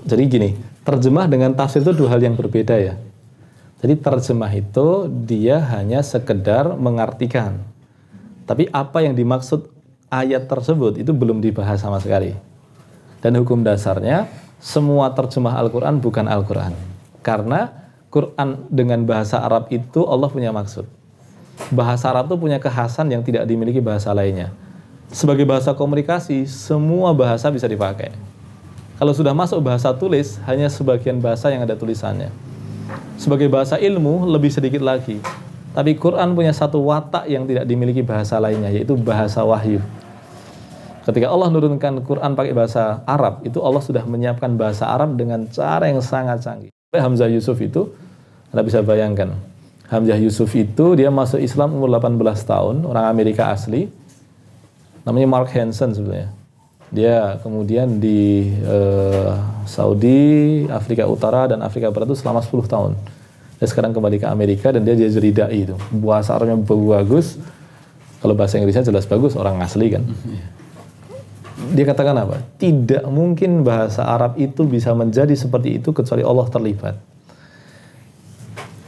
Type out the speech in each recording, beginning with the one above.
Jadi gini, terjemah dengan tafsir itu dua hal yang berbeda ya. Jadi terjemah itu dia hanya sekedar mengartikan. Tapi apa yang dimaksud ayat tersebut itu belum dibahas sama sekali. Dan hukum dasarnya semua terjemah Al-Quran bukan Al-Quran. Karena Quran dengan bahasa Arab itu Allah punya maksud. Bahasa Arab itu punya kekhasan yang tidak dimiliki bahasa lainnya. Sebagai bahasa komunikasi, semua bahasa bisa dipakai. Kalau sudah masuk bahasa tulis, hanya sebagian bahasa yang ada tulisannya. Sebagai bahasa ilmu, lebih sedikit lagi. Tapi Quran punya satu watak yang tidak dimiliki bahasa lainnya, yaitu bahasa wahyu. Ketika Allah menurunkan Quran pakai bahasa Arab, itu Allah sudah menyiapkan bahasa Arab dengan cara yang sangat canggih. Hamzah Yusuf itu, Anda bisa bayangkan. Hamzah Yusuf itu, dia masuk Islam umur 18 tahun, orang Amerika asli. Namanya Mark Hansen sebenarnya. Dia kemudian di Saudi, Afrika Utara, dan Afrika Barat itu selama 10 tahun. Dia sekarang kembali ke Amerika dan dia jadi da'i itu. Bahasa Arabnya bagus, kalau bahasa Inggrisnya jelas bagus, orang asli kan. Dia katakan apa? Tidak mungkin bahasa Arab itu bisa menjadi seperti itu kecuali Allah terlibat.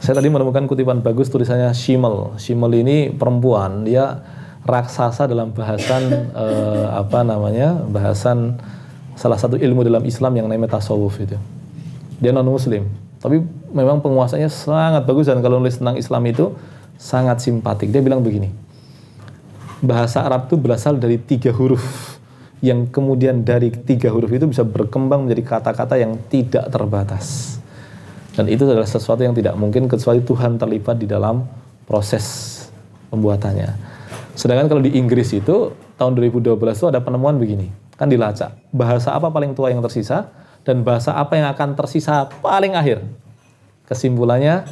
Saya tadi menemukan kutipan bagus tulisannya Shimel. Shimel ini perempuan, dia raksasa dalam bahasan bahasan salah satu ilmu dalam Islam yang namanya tasawuf itu. Dia non muslim, tapi memang penguasanya sangat bagus dan kalau nulis tentang Islam itu sangat simpatik. Dia bilang begini, bahasa Arab itu berasal dari 3 huruf yang kemudian dari 3 huruf itu bisa berkembang menjadi kata-kata yang tidak terbatas. Dan itu adalah sesuatu yang tidak mungkin kecuali Tuhan terlibat di dalam proses pembuatannya. Sedangkan kalau di Inggris itu tahun 2012 itu ada penemuan begini, kan dilacak bahasa apa paling tua yang tersisa dan bahasa apa yang akan tersisa paling akhir. Kesimpulannya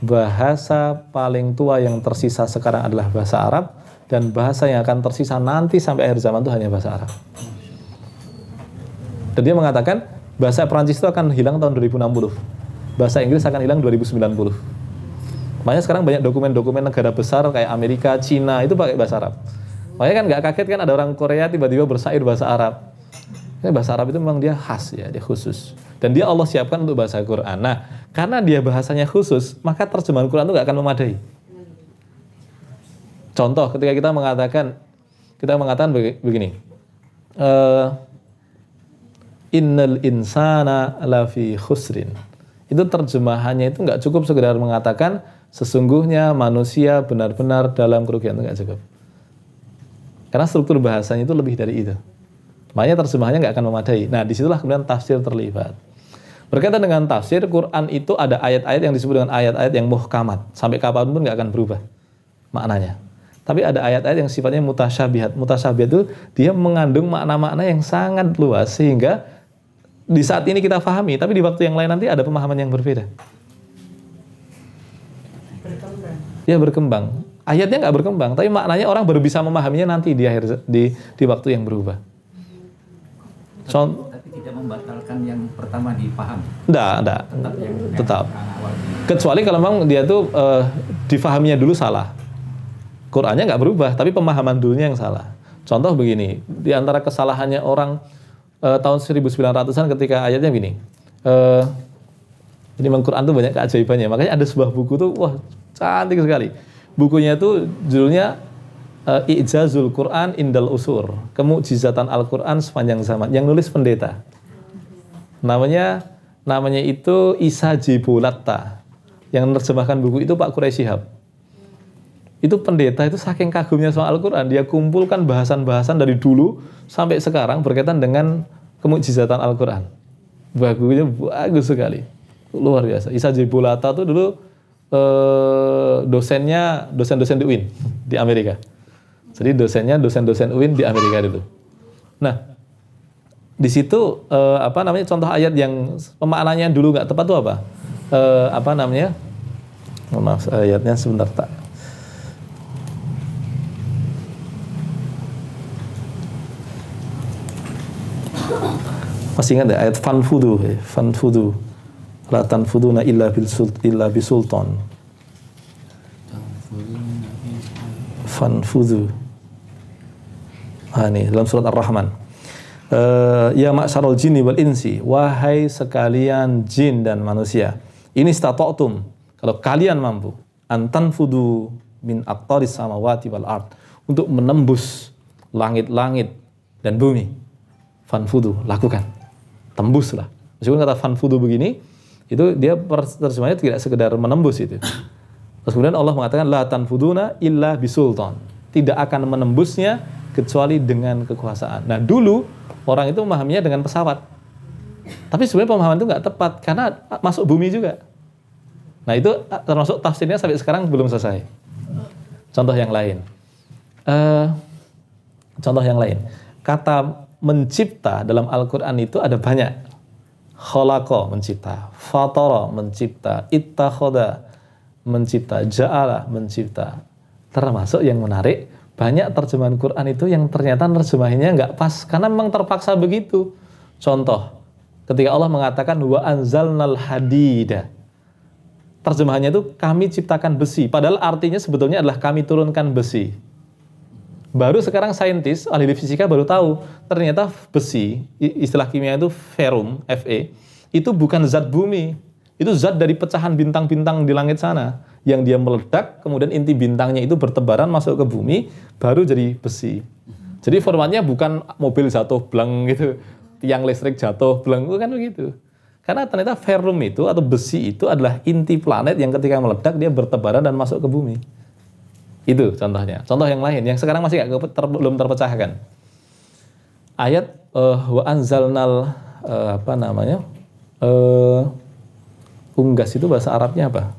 bahasa paling tua yang tersisa sekarang adalah bahasa Arab dan bahasa yang akan tersisa nanti sampai akhir zaman itu hanya bahasa Arab. Dan dia mengatakan bahasa Perancis itu akan hilang tahun 2060, bahasa Inggris akan hilang 2090. Makanya sekarang banyak dokumen-dokumen negara besar kayak Amerika, Cina itu pakai bahasa Arab. Makanya kan nggak kaget kan ada orang Korea tiba-tiba bersair bahasa Arab. Ini bahasa Arab itu memang dia khas ya, dia khusus. Dan dia Allah siapkan untuk bahasa Quran. Nah, karena dia bahasanya khusus, maka terjemahan Quran itu nggak akan memadai. Contoh, ketika kita mengatakan begini, innal insana lafi khusrin. Itu terjemahannya itu nggak cukup sekedar mengatakan sesungguhnya manusia benar-benar dalam kerugian, itu nggak cukup. Karena struktur bahasanya itu lebih dari itu. Makanya terjemahannya nggak akan memadai. Nah, disitulah kemudian tafsir terlibat. Berkaitan dengan tafsir, Quran itu ada ayat-ayat yang disebut dengan ayat-ayat yang muhkamat. Sampai kapanpun nggak akan berubah maknanya. Tapi ada ayat-ayat yang sifatnya mutasyabihat. Mutasyabihat itu dia mengandung makna-makna yang sangat luas sehingga di saat ini kita pahami, tapi di waktu yang lain nanti ada pemahaman yang berbeda. Berkembang. Ya berkembang. Ayatnya nggak berkembang, tapi maknanya orang baru bisa memahaminya nanti di waktu yang berubah. Tapi tidak membatalkan yang pertama dipahami. Enggak. Tetap. Kecuali kalau memang dia tuh difahaminya dulu salah. Qurannya nggak berubah, tapi pemahaman dulunya yang salah. Contoh begini, di antara kesalahannya orang tahun 1900-an ketika ayatnya begini. Ini memang Quran tuh banyak keajaibannya. Makanya ada sebuah buku tuh, wah cantik sekali. Bukunya itu judulnya I'jazul Quran Indal Usur, Kemukjizatan Al-Quran sepanjang zaman. Yang nulis pendeta. Namanya itu Isa Jibulatta. Yang menerjemahkan buku itu Pak Quraish Shihab. Itu pendeta itu saking kagumnya soal Al-Quran, dia kumpulkan bahasan-bahasan dari dulu sampai sekarang berkaitan dengan kemukjizatan Al-Quran. Bukunya bagus sekali, luar biasa. Isa Jibulatta itu dulu dosen di UIN di Amerika. Jadi dosen UIN di Amerika dulu. Nah, di situ contoh ayat yang pemaknanya dulu nggak tepat itu apa? Maaf, ayatnya sebentar tak. Masih ingat ya ayat fanfudu la tanfuduna illa bisultan. Fanfudu. Ini dalam surat Ar-Rahman. Ya ma'syarul jinni wal insi, wahai sekalian jin dan manusia, ini istata'tum, kalau kalian mampu, antanfudu min aqtaris samawati wal ard, untuk menembus langit-langit dan bumi, fanfudu, lakukan, tembuslah. Meskipun kata fanfudu begini, itu dia terjemahnya tidak sekedar menembus itu. Terus kemudian Allah mengatakan la tanfuduna illa bisultan, tidak akan menembusnya kecuali dengan kekuasaan. Nah dulu orang itu memahaminya dengan pesawat, tapi sebenarnya pemahaman itu nggak tepat karena masuk bumi juga. Nah itu termasuk tafsirnya sampai sekarang belum selesai. Contoh yang lain, kata mencipta dalam Al-Quran itu ada banyak. Khalaqa mencipta, fatara mencipta, ittakhoda mencipta, ja'ala mencipta. Termasuk yang menarik, banyak terjemahan Quran itu yang ternyata terjemahannya nggak pas karena memang terpaksa begitu. Contoh, ketika Allah mengatakan wa anzalnal hadida, terjemahannya itu kami ciptakan besi, padahal artinya sebetulnya adalah kami turunkan besi. Baru sekarang saintis, ahli fisika baru tahu, ternyata besi, istilah kimia itu ferrum, Fe, itu bukan zat bumi. Itu zat dari pecahan bintang-bintang di langit sana. Yang dia meledak, kemudian inti bintangnya itu bertebaran masuk ke bumi, baru jadi besi. Jadi formatnya bukan mobil jatuh blang gitu, tiang listrik jatuh blang, bukan begitu. Karena ternyata ferrum itu atau besi itu adalah inti planet yang ketika meledak dia bertebaran dan masuk ke bumi. Itu contohnya. Contoh yang lain yang sekarang masih belum terpecahkan. Ayat wa anzalnal unggas itu bahasa Arabnya apa?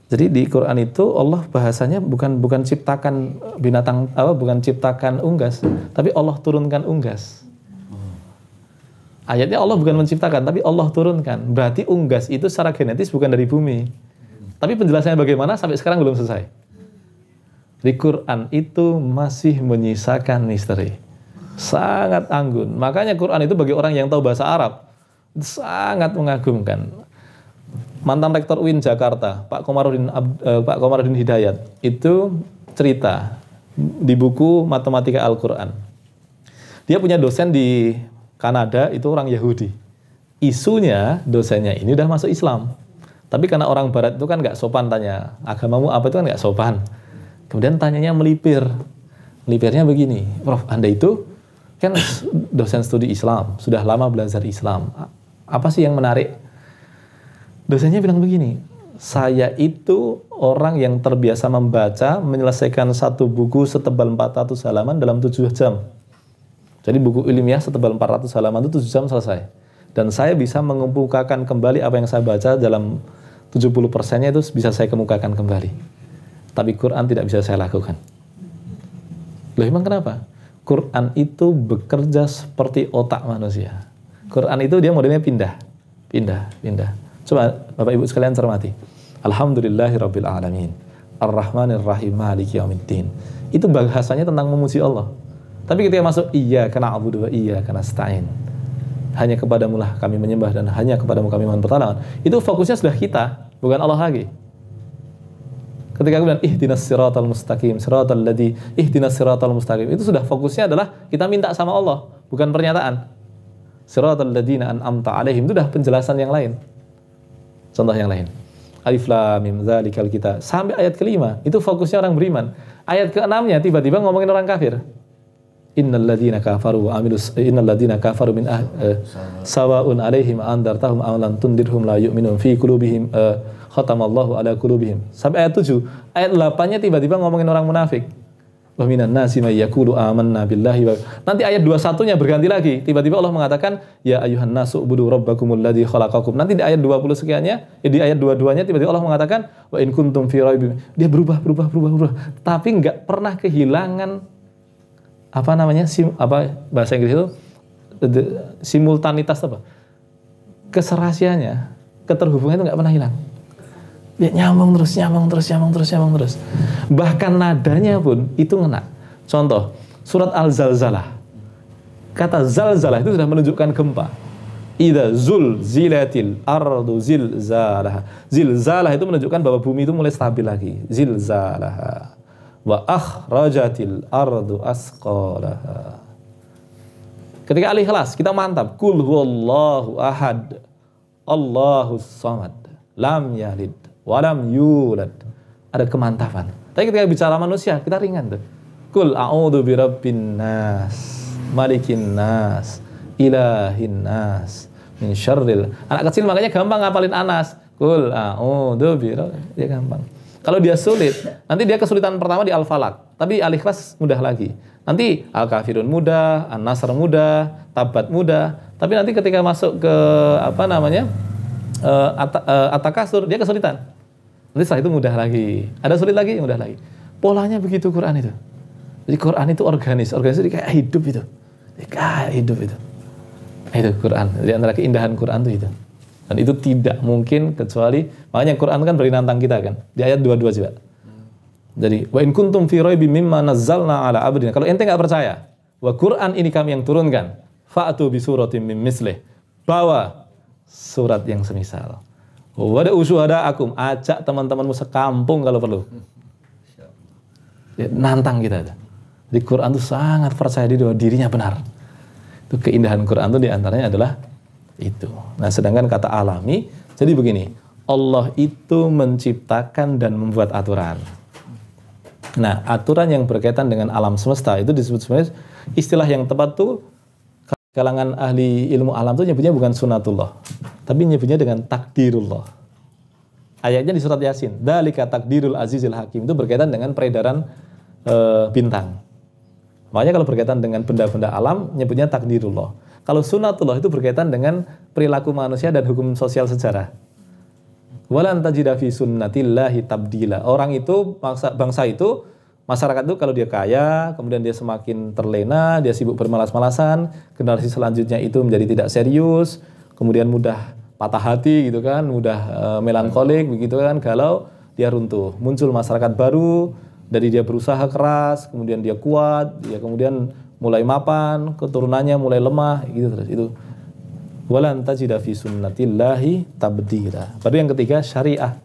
Jadi di Quran itu Allah bahasanya bukan ciptakan binatang bukan ciptakan unggas, tapi Allah turunkan unggas. Ayatnya Allah bukan menciptakan, tapi Allah turunkan. Berarti unggas itu secara genetis bukan dari bumi. Tapi penjelasannya bagaimana sampai sekarang belum selesai. Di Quran itu masih menyisakan misteri. Sangat anggun. Makanya Quran itu bagi orang yang tahu bahasa Arab sangat mengagumkan. Mantan Rektor UIN Jakarta, Pak Komarudin Hidayat, itu cerita di buku Matematika Al-Quran. Dia punya dosen di Kanada, itu orang Yahudi. Isunya dosennya ini udah masuk Islam. Tapi karena orang Barat itu kan nggak sopan tanya, agamamu apa itu kan nggak sopan. Kemudian tanyanya melipir. Melipirnya begini, Prof, Anda itu kan dosen studi Islam, sudah lama belajar Islam. Apa sih yang menarik? Dosennya bilang begini, saya itu orang yang terbiasa membaca, menyelesaikan satu buku setebal 400 halaman dalam 7 jam. Jadi buku ilmiah setebal 400 halaman itu 7 jam selesai. Dan saya bisa mengemukakan kembali apa yang saya baca dalam 70%-nya itu bisa saya kemukakan kembali. Tapi Quran tidak bisa saya lakukan. Loh emang kenapa? Quran itu bekerja seperti otak manusia. Quran itu dia modelnya pindah. Coba Bapak Ibu sekalian cermati. Alhamdulillahirabbil alamin. Ar-Rahmanir Rahim Maliki Yaumiddin. Itu bahasanya tentang memuji Allah. Tapi ketika masuk iyyaka na'budu wa iyyaka nasta'in. Hanya kepadamu lah kami menyembah dan hanya kepadamu kami mohon pertolongan. Itu fokusnya sudah kita, bukan Allah lagi. Ketika aku bilang ihdinas siratal mustaqim, ihdinas siratal mustaqim, itu sudah fokusnya adalah kita minta sama Allah, bukan pernyataan. Siratal ladzina an'amta alaihim, itu sudah penjelasan yang lain. Contoh yang lain. Alif lam mim dzalikal kitab. Sampai ayat kelima, itu fokusnya orang beriman. Ayat keenamnya tiba-tiba ngomongin orang kafir. Innal ladzina kafaru min sawaun alaihim andartahum aw lam tundirhum la yu'minun fi qulubihim khatamallahu ala qulubihim. Sampai ayat 7. Ayat 8-nya tiba-tiba ngomongin orang munafik. Wa minan nasi may yaqulu amanna billahi wa. Nanti ayat 21-nya berganti lagi. Tiba-tiba Allah mengatakan ya ayyuhan nasu ubudu rabbakumul ladzi khalaqakum. Nanti di ayat 20 sekiannya, di ayat 22-nya tiba-tiba Allah mengatakan wa in kuntum fi raibin. Dia berubah. Tapi enggak pernah kehilangan bahasa Inggris itu simultanitas keserasiannya, keterhubungan itu enggak pernah hilang. Dia nyambung terus. Bahkan nadanya pun itu ngena. Contoh, surat Al-Zalzalah. Kata zalzalah itu sudah menunjukkan gempa. Idza zulzilatil ardu zilzalaha. Zilzalah itu menunjukkan bahwa bumi itu mulai stabil lagi. Zilzalaha. Wa akhrajatil ardu asqalaha. Ketika Al-Ikhlas kita mantap, kul huwallahu ahad, Allahus samad, lam yalid, walam yulad. Ada kemantapan. Tapi ketika bicara manusia, kita ringan tuh. Kul a'udzu birabbin nas, malikin nas, ilahin nas, min syarril. Anak kecil makanya gampang ngapalin Anas. Kul a'udzu birabbin, dia gampang. Kalau dia sulit, nanti dia kesulitan pertama di Al-Falaq, tapi Al-Ikhlas mudah lagi. Nanti Al-Kafirun mudah, An-Nasr mudah, Tabat mudah. Tapi nanti ketika masuk ke At-Takasur, dia kesulitan. Nanti setelah itu mudah lagi. Ada sulit lagi, mudah lagi. Polanya begitu Quran itu. Jadi Quran itu organis itu kayak hidup itu. Kayak hidup itu. Itu Quran. Jadi antara keindahan Quran itu. Dan itu tidak mungkin kecuali, makanya Quran kan beri nantang kita kan. Di ayat 22 juga. Jadi wa in kuntum fi raibim mimma nazzalna ala abdina. Kalau ente enggak percaya, wa Quran ini kami yang turunkan, fa'atu bi suratin min mislih. Bawa surat yang semisal. Wa da'u syuhada'akum, ajak teman-temanmu sekampung kalau perlu. Ya, nantang kita. Di Quran itu sangat percaya diri bahwa dirinya benar. Itu keindahan Quran itu diantaranya adalah itu. Nah, sedangkan kata alami, jadi begini, Allah itu menciptakan dan membuat aturan. Nah, aturan yang berkaitan dengan alam semesta itu disebut sebenarnya istilah yang tepat tuh kalangan ahli ilmu alam tuh nyebutnya bukan sunatullah, tapi nyebutnya dengan takdirullah. Ayatnya di surat Yasin, dzalika takdirul azizil hakim, itu berkaitan dengan peredaran bintang. Makanya kalau berkaitan dengan benda-benda alam nyebutnya takdirullah. Kalau sunatullah itu berkaitan dengan perilaku manusia dan hukum sosial sejarah. Walan tajida fi sunnatillahi tabdila. Orang itu, bangsa itu, masyarakat itu kalau dia kaya, kemudian dia semakin terlena, dia sibuk bermalas-malasan, generasi selanjutnya itu menjadi tidak serius, kemudian mudah patah hati gitu kan, mudah melankolik begitu kan, galau, dia runtuh. Muncul masyarakat baru, dari dia berusaha keras, kemudian dia kuat, dia kemudian mulai mapan, keturunannya mulai lemah, gitu terus itu. Walan tajida fi sunnatillahi tabdila. Baru yang ketiga syariah.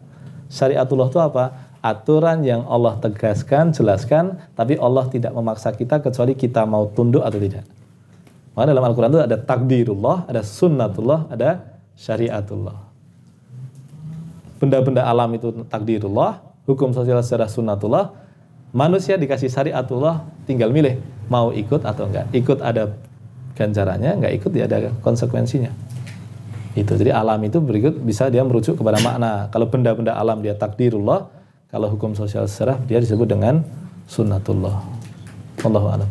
Syariatullah itu apa? Aturan yang Allah tegaskan, jelaskan, tapi Allah tidak memaksa kita kecuali kita mau tunduk atau tidak. Maka dalam Al-Quran itu ada takdirullah, ada sunnatullah, ada syariatullah. Benda-benda alam itu takdirullah, hukum sosial secara sunnatullah. Manusia dikasih syariatullah, tinggal milih mau ikut atau enggak. Ikut ada ganjarannya, enggak ikut ya ada konsekuensinya. Itu. Jadi alam itu berikut bisa dia merujuk kepada makna. Kalau benda-benda alam dia takdirullah, kalau hukum sosial sejarah dia disebut dengan sunnatullah. Wallahu a'lam.